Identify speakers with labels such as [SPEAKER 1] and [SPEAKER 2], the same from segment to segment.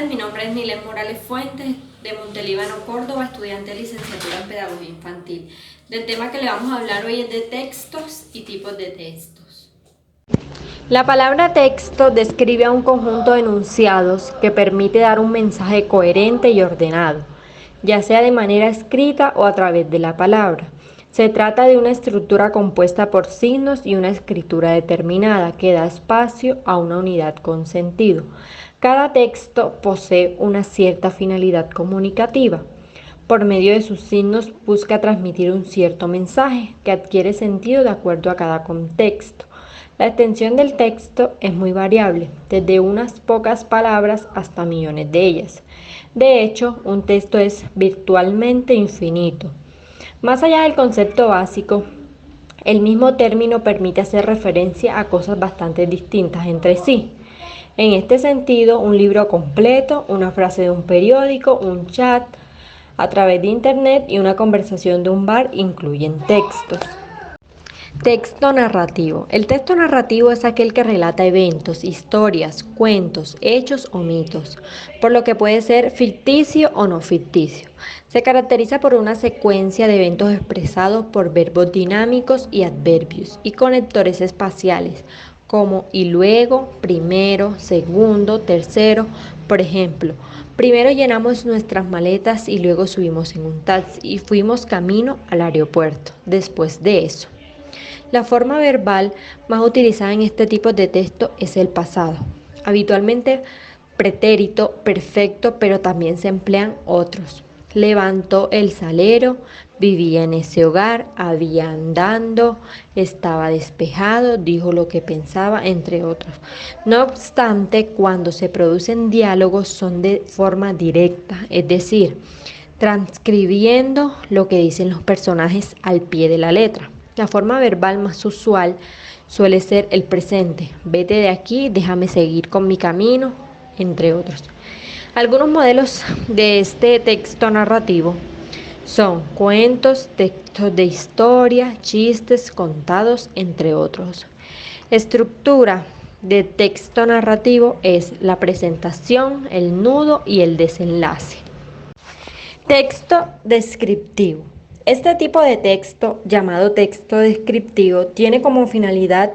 [SPEAKER 1] tardes, mi nombre es Nilen Morales Fuentes, de Montelíbano, Córdoba, estudiante de licenciatura en Pedagogía Infantil. Del tema que le vamos a hablar hoy es de textos y tipos de textos.
[SPEAKER 2] La palabra texto describe a un conjunto de enunciados que permite dar un mensaje coherente y ordenado, ya sea de manera escrita o a través de la palabra. Se trata de una estructura compuesta por signos y una escritura determinada que da espacio a una unidad con sentido. Cada texto posee una cierta finalidad comunicativa. Por medio de sus signos busca transmitir un cierto mensaje que adquiere sentido de acuerdo a cada contexto. La extensión del texto es muy variable, desde unas pocas palabras hasta millones de ellas. De hecho, un texto es virtualmente infinito. Más allá del concepto básico, el mismo término permite hacer referencia a cosas bastante distintas entre sí. En este sentido, un libro completo, una frase de un periódico, un chat a través de internet y una conversación de un bar incluyen textos. Texto narrativo. El texto narrativo es aquel que relata eventos, historias, cuentos, hechos o mitos, por lo que puede ser ficticio o no ficticio. Se caracteriza por una secuencia de eventos expresados por verbos dinámicos y adverbios y conectores espaciales, como y luego, primero, segundo, tercero. Por ejemplo, primero llenamos nuestras maletas y luego subimos en un taxi y fuimos camino al aeropuerto. Después de eso. La forma verbal más utilizada en este tipo de texto es el pasado. Habitualmente pretérito, perfecto, pero también se emplean otros. Levantó el salero, vivía en ese hogar, había andando, estaba despejado, dijo lo que pensaba, entre otros. No obstante, cuando se producen diálogos son de forma directa, es decir, transcribiendo lo que dicen los personajes al pie de la letra. La forma verbal más usual suele ser el presente. Vete de aquí, déjame seguir con mi camino, entre otros. Algunos modelos de este texto narrativo son cuentos, textos de historia, chistes contados, entre otros. Estructura de texto narrativo es la presentación, el nudo y el desenlace. Texto descriptivo. Este tipo de texto, llamado texto descriptivo, tiene como finalidad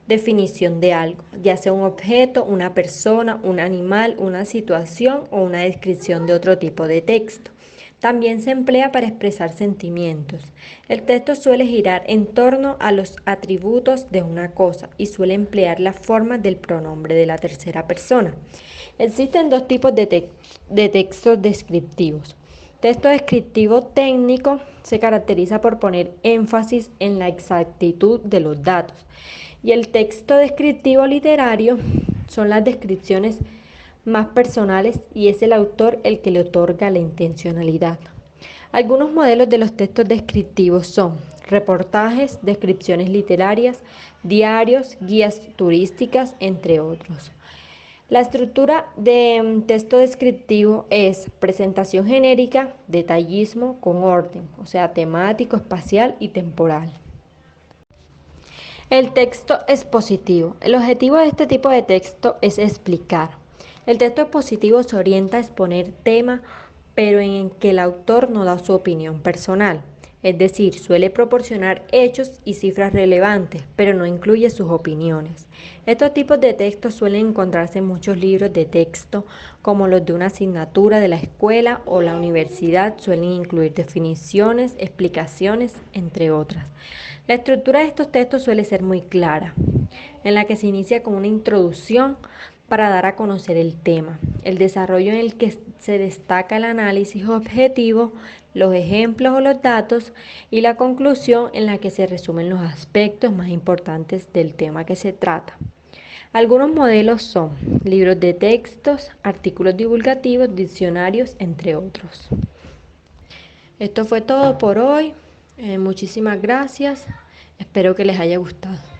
[SPEAKER 2] definición de algo, ya sea un objeto, una persona, un animal, una situación o una descripción de otro tipo de texto. También se emplea para expresar sentimientos. El texto suele girar en torno a los atributos de una cosa y suele emplear la forma del pronombre de la tercera persona. Existen dos tipos de textos descriptivos. Texto descriptivo técnico se caracteriza por poner énfasis en la exactitud de los datos y el texto descriptivo literario son las descripciones más personales y es el autor el que le otorga la intencionalidad. Algunos modelos de los textos descriptivos son reportajes, descripciones literarias, diarios, guías turísticas, entre otros. La estructura de texto descriptivo es presentación genérica, detallismo con orden, o sea, temático, espacial y temporal. El texto expositivo. El objetivo de este tipo de texto es explicar. El texto expositivo se orienta a exponer tema, pero en el que el autor no da su opinión personal. Es decir, suele proporcionar hechos y cifras relevantes, pero no incluye sus opiniones. Estos tipos de textos suelen encontrarse en muchos libros de texto, como los de una asignatura de la escuela o la universidad. Suelen incluir definiciones, explicaciones, entre otras. La estructura de estos textos suele ser muy clara, en la que se inicia con una introducción para dar a conocer el tema, el desarrollo en el que se destaca el análisis objetivo, los ejemplos o los datos y la conclusión en la que se resumen los aspectos más importantes del tema que se trata. Algunos modelos son libros de textos, artículos divulgativos, diccionarios, entre otros. Esto fue todo por hoy. Muchísimas gracias. Espero que les haya gustado.